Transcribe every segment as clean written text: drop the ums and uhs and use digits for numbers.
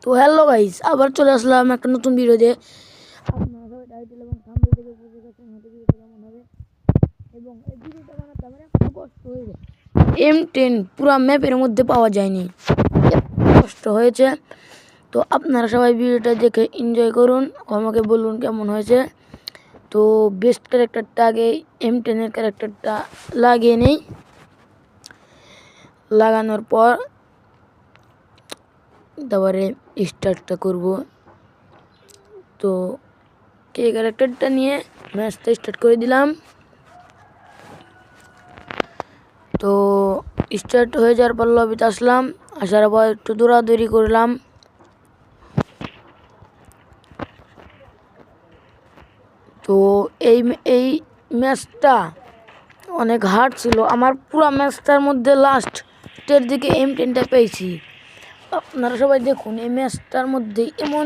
তো hello guys, আবার চলে আসলাম একটা নতুন ভিডিও দিয়ে। আপনারা সবাই টাইটেল এবং থাম্বনেল দেখে বুঝে গেছেন হয়তো ভিডিওটা কেমন হবে। এবং এই ভিডিওটা বানাতে আমার একটু কষ্ট হয়েছে। M10 পুরো ম্যাপের মধ্যে পাওয়া যায়নি, কষ্ট হয়েছে। তো আপনারা সবাই ভিডিওটা দেখে এনজয় করুন, আমাকে বলুন কেমন হয়েছে। তো বেস্ট ক্যারেক্টারটা আগে M10 এর ক্যারেক্টারটা লাগিয়ে নেই, লাগানোর পর তারপরে স্টার্টটা করব। তো কে ক্যারেক্টারটা নিয়ে ম্যাচটা স্টার্ট করে দিলাম। তো স্টার্ট হয়ে যাওয়ার পর লবিতে আসলাম, আসার পর একটু দৌড়াদৌড়ি করলাম। তো এই এই ম্যাচটা অনেক হার্ড ছিল আমার। পুরো ম্যাচটার মধ্যে লাস্টের দিকে M10টা পেয়েছি। আপনারা সবাই দেখুন, এই ম্যাচটার মধ্যে এমন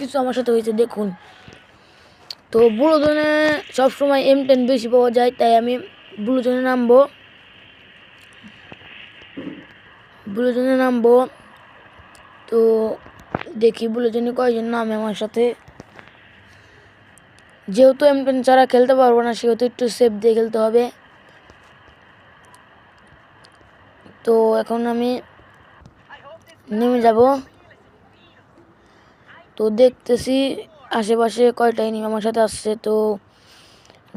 কিছু আমার সাথে হয়েছে দেখুন। তো ব্লু জোনে সবসময় M10 বেশি পাওয়া যায়, তাই আমি ব্লু জোনে নামবো। তো দেখি ব্লু জোনে কয়জন নামে আমার সাথে। যেহেতু M10 ছাড়া খেলতে পারবো না, সেহেতু একটু সেফ দিয়ে খেলতে হবে। তো এখন আমি নেমে যাব। তো দেখতেছি আশেপাশে কয়টা এনিমি আমার সাথে আসছে। তো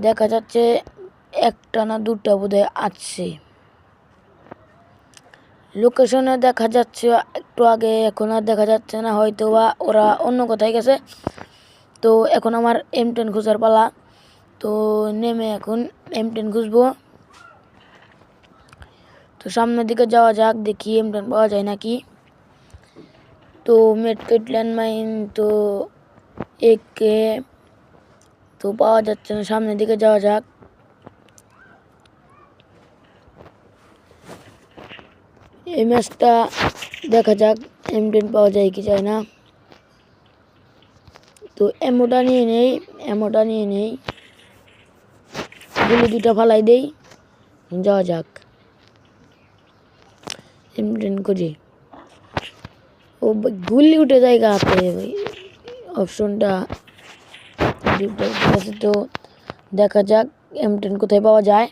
দেখা যাচ্ছে একটা না দুটা বোধহয় আছে, লোকেশনে দেখা যাচ্ছে একটু আগে, এখন আর দেখা যাচ্ছে না, হয়তো বা ওরা অন্য কোথায় গেছে। তো এখন আমার M10 খোঁজার পালা। তো নেমে এখন M10 খুঁজবো। তো সামনের দিকে যাওয়া যাক, দেখি M10 পাওয়া যায় নাকি। তো মেডকেট ল্যান্ডমাইন তো একে তো পাওয়া যাচ্ছে না, সামনের দিকে যাওয়া যাক। এই ম্যাচটা দেখা যাক M10 পাওয়া যায় কি যায় না। তো এমোটা নিয়ে নেই, গুলি দুটা ফালাই দেই, যাওয়া যাক M10 করি। ও গুলি উঠে জায়গা হাতে অপশনটা। তো দেখা যাক M10 কোথায় পাওয়া যায়।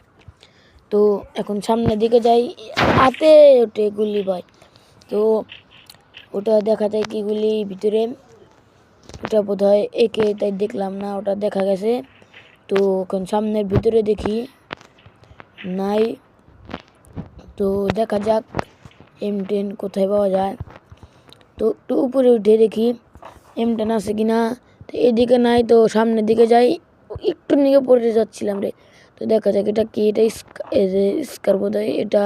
তো এখন সামনের দিকে যাই, হাতে ওঠে গুলি ভাই। তো ওটা দেখা যায় কি গুলি ভিতরে, ওটা বোধ হয় একে, তাই দেখলাম না, ওটা দেখা গেছে। তো এখন সামনের ভিতরে দেখি নাই। তো দেখা যাক M10 কোথায় পাওয়া যায়। তো একটু উপরে উঠে দেখি M10 আছে কিনা। তো এদিকে নাই, তো সামনের দিকে যাই, একটু নিয়ে পড়ে যাচ্ছিলাম রে। তো দেখা যাক এটা কি, এটা স্কার বোধ হয় এটা,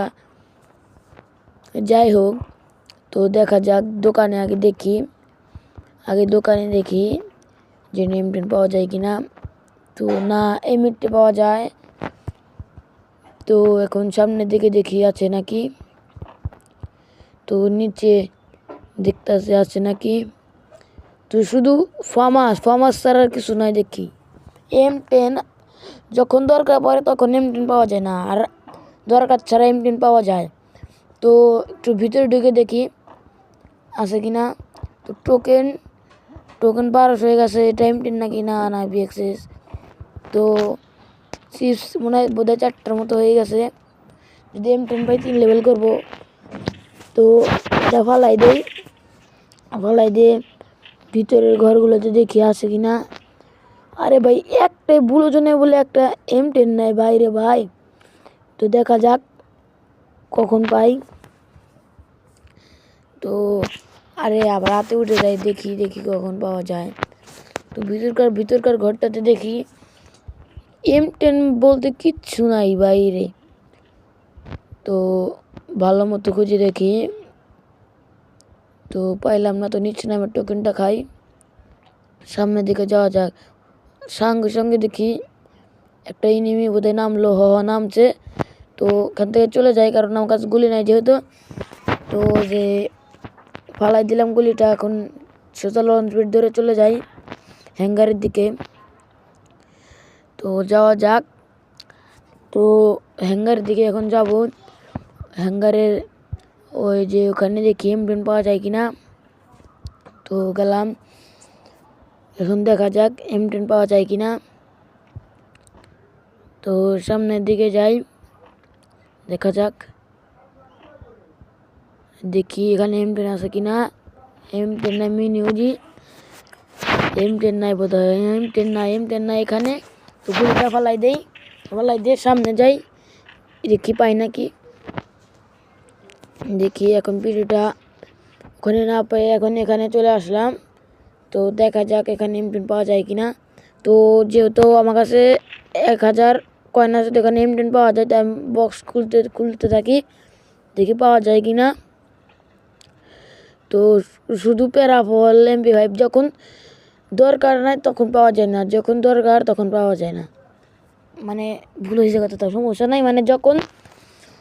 যাই হোক। তো দেখা যাক দোকানে দোকানে দেখি যে M10 পাওয়া যায় কিনা। তো না, M8 পাওয়া যায়। তো এখন সামনের দিকে দেখি আছে নাকি। তো নিচে দেখতেছে আছে নাকি। তো শুধু ফার্মাস ছাড়া আর কিছু নয় দেখি। M10 যখন দরকার পড়ে তখন M10 পাওয়া যায় না, আর দরকার ছাড়া M10 পাওয়া যায়। তো একটু ভিতরে ঢুকে দেখি আছে কিনা। তো টোকেন 1200 হয়ে গেছে, এটা M10 নাকি না VXS। তো চিপস মনে হয় বোধহয় 4টার মতো হয়ে গেছে। যদি M10 পাই 3 লেভেল করবো। তো এটা ফালাই দিয়ে ভিতরের ঘরগুলোতে দেখি আছে কিনা। আরে ভাই, একটাই বুলো জনে বলে একটা M10 নাই বাইরে ভাই। তো দেখা যাক কখন পাই। তো আরে আবার রাতে উঠে যাই, দেখি কখন পাওয়া যায়। তো ভিতরকার ঘরটাতে দেখি M10 বলতে কিচ্ছু নাই বাইরে। তো ভালো মতো খুঁজে দেখি, তো পাইলাম না। তো নিচে নামে টোকেনটা খাই, সামনের দিকে যাওয়া যাক। সঙ্গে দেখি একটা এনিমি বোধহয় নামলো, নামছে। তো ওখান থেকে চলে যাই, কারণ আমার কাছে গুলি নাই যেহেতু। তো যে ফালাই দিলাম গুলিটা, এখন সোজা লঞ্চ বেড ধরে চলে যাই হ্যাঙ্গারের দিকে। তো যাওয়া যাক। তো হ্যাঙ্গারের দিকে এখন যাব। হ্যাঙ্গারের ওই যে ওখানে দেখি M10 পাওয়া যায় কিনা। তো গেলাম, এখন দেখা যাক M10 পাওয়া যায় কিনা। তো সামনের দিকে যাই, দেখা যাক, দেখি এখানে M10 আছে কিনা। M10 নাই, মিনি উজি। M10 নাই বোধ হয়, M10 নাই এখানে। তো গুলিটা ফালাই দিয়ে সামনে যাই, দেখি পাই নাকি। দেখি এখন ভিডিওটা ওখানে না পাই, এখন এখানে চলে আসলাম। তো দেখা যাক এখানে M10 পাওয়া যায় কিনা। তো যেহেতু আমার কাছে 1000 কয়েন আছে, তো এখানে M10 পাওয়া যায়, তাই আমি বক্স খুলতে থাকি, দেখি পাওয়া যায় কিনা। তো শুধু প্যারাফল MP5 যখন দরকার নাই তখন পাওয়া যায় না, যখন দরকার তখন পাওয়া যায় না। মানে ভুল হয়েছে কথা, তো সমস্যা নাই, মানে যখন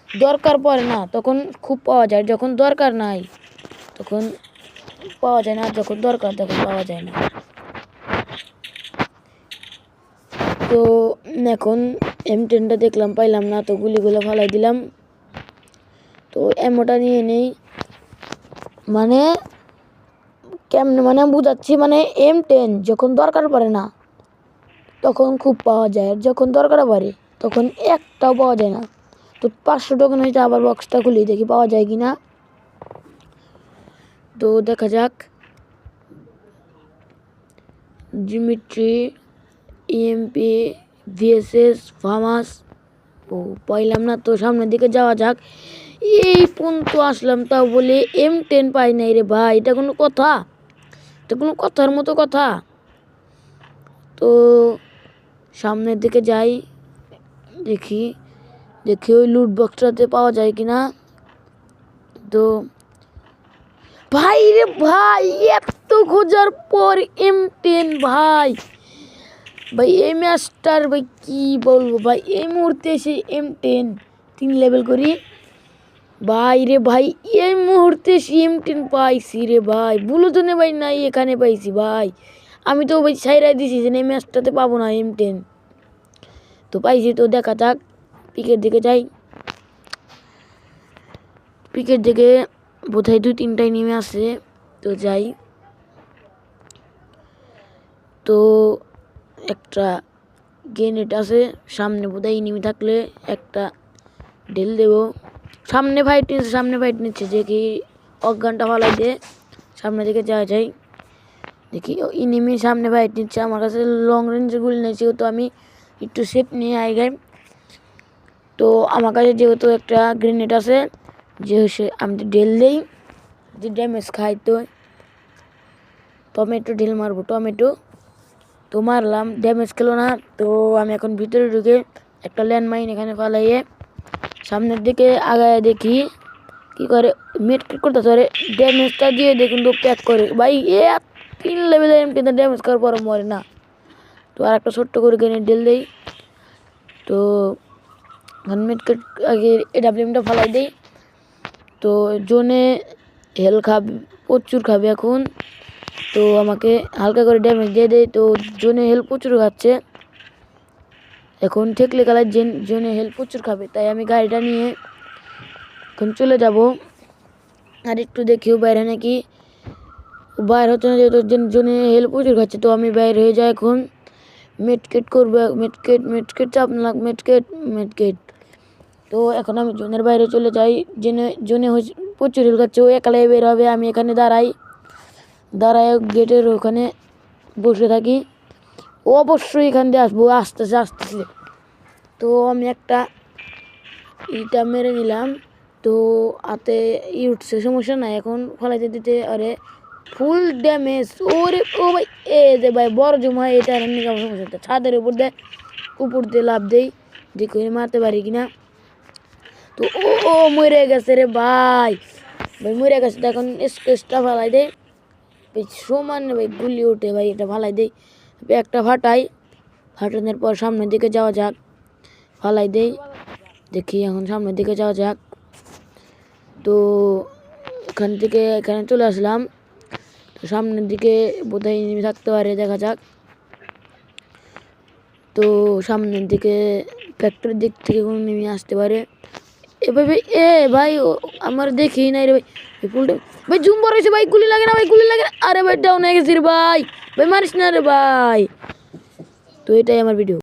দরকার পড়ে না তখন খুব পাওয়া যায়, যখন দরকার নাই তখন পাওয়া যায় না, যখন দরকার তখন পাওয়া যায় না। তো এখন M10টা দেখলাম পাইলাম না, তো গুলিগুলো ফালাই দিলাম। তো এমোটা নিয়ে নেই, মানে কেমনে মানে আমি বুঝাচ্ছি, মানে M10 যখন দরকার পড়ে না তখন খুব পাওয়া যায়, আর যখন দরকার পড়ে তখন একটাও পাওয়া যায় না। তো 500 টোকেন হয়েছে, আবার বক্সটা খুলি দেখি পাওয়া যায় কিনা। তো দেখা যাক, জিমিট্রি, EMP, VSS, ফার্মাস। ও পাইলাম না, তো সামনের দিকে যাওয়া যাক। এই পর্যন্ত আসলাম, তাও বলে M10 পাই নাই রে ভাই, এটা কোনো কথা? এটা কোনো কথার মতো কথা? তো সামনের দিকে যাই, দেখি ওই লুট বক্সটাতে পাওয়া যায় কিনা। তো ভাই রে ভাই, এত খোঁজার পর M10 ভাই, এই ম্যাচটার ভাই কি বলবো ভাই, এই মুহূর্তে এসে M10 3 লেভেল করি ভাই রে ভাই, এই মুহূর্তে M10 পাইছি রে ভাই, বুলুদনে ভাই নাই, এখানে পাইছি ভাই। আমি তো ভাই ছাইরাই দিছি যে এই ম্যাচটাতে পাবো না M10, তো পাইছি। তো দেখা যাক, পিকের দিকে যাই, পিকের দিকে বোধহয় 2-3টাই নেমে আসে, তো যাই। তো একটা গ্রেনেড আছে সামনে, বোধহয় এনিমি থাকলে একটা ঢেল দেব। সামনে ফাইট নিচ্ছে, যে কি অজ্ঞানটা ফালাই দিয়ে সামনে দিকে যাওয়া যায়। দেখি এনিমি সামনে ফাইট নিচ্ছে, আমার কাছে লং রেঞ্জের গুলি নিয়েছি, তো আমি একটু সেফ নিয়ে আগাই। তো আমার কাছে যেহেতু একটা গ্রেনেড আছে, আমি ঢেল দেই, যে ড্যামেজ খাই। তো টমেটো ঢিল মারবো, টমেটো তো মারলাম, ড্যামেজ খেলো না। তো আমি এখন ভিতরে ঢুকে একটা ল্যান্ডমাইন এখানে ফালাইয়ে সামনের দিকে আগায় দেখি কি করে, মিট করতে পারে, ড্যামেজটা দিয়ে দেখুন তো প্যাক করে ভাই। 3 লেভেলের M10 ড্যামেজ করার পর মরে না। তো আর একটা ছোট্ট করে গ্রেনেড ঢেল দেই। তো মিটকেট আগে AWMটা ফালাই দেই। তো জোনে হেল খাবে, প্রচুর খাবে এখন। তো আমাকে হালকা করে ড্যামেজ দিয়ে দেয়, তো জোনে হেল্প প্রচুর খাচ্ছে এখন, ঠেকলে গেলায় জোনে হেল্প প্রচুর খাবে, তাই আমি গাড়িটা নিয়ে এখন চলে যাব। আর একটু দেখিও বাইরে নাকি বাইর হচ্ছে না, যেহেতু জোনে হেল্প প্রচুর খাচ্ছে, তো আমি বাইর হয়ে যাই এখন। মেটকেট করবো, মেটকেট চাপ না, মেটকেট। তো এখন আমি জোনের বাইরে চলে যাই, জোনে প্রচুর হেল্প খাচ্ছে, ও একালাই বের হবে, আমি এখানে দাঁড়ায় গেটের ওখানে বসে থাকি। ও অবশ্যই এখান দিয়ে আসবো, আসতেছে। তো আমি একটা ইটা মেরে নিলাম, তো হাতে উঠছে, সমস্যা নাই, এখন ফলাইতে দিতে। আরে ফুল ড্যামেজ, ওরে ও ভাই, যে ভাই বড় জমা, এটা এমনি কেমন সমস্যা, ছাদের উপর দিয়ে লাভ দেই, দেখি মারতে পারি কিনা। তো ও মরে গেছে রে ভাই, মরে গেছে। তো এখন স্কেচটা ফালাই দেয়, সমান ভাই গুলি উঠে ভাই, এটা ফালাই দেই, একটা ফাটানোর পর সামনের দিকে যাওয়া যাক, ফালাই দেই। দেখি এখন সামনের দিকে যাওয়া যাক। তো এখান থেকে এখানে চলে আসলাম, তো সামনের দিকে বোধহয় এনিমি থাকতে পারে, দেখা যাক। তো সামনের দিকে ফ্যাক্টরির দিক থেকে কোনো এনিমি আসতে পারে, এ ভাই ভাই এ ভাই আমার দেখি নাই রে ভাই এই ফুলটা ভাই জুম বড় হয়েছে ভাই গুলি লাগে না ভাই গুলি লাগে না আরে ভাই ডাউন হয়ে গেছি রে ভাই ভাই মারিস না রে ভাই তো এটাই আমার ভিডিও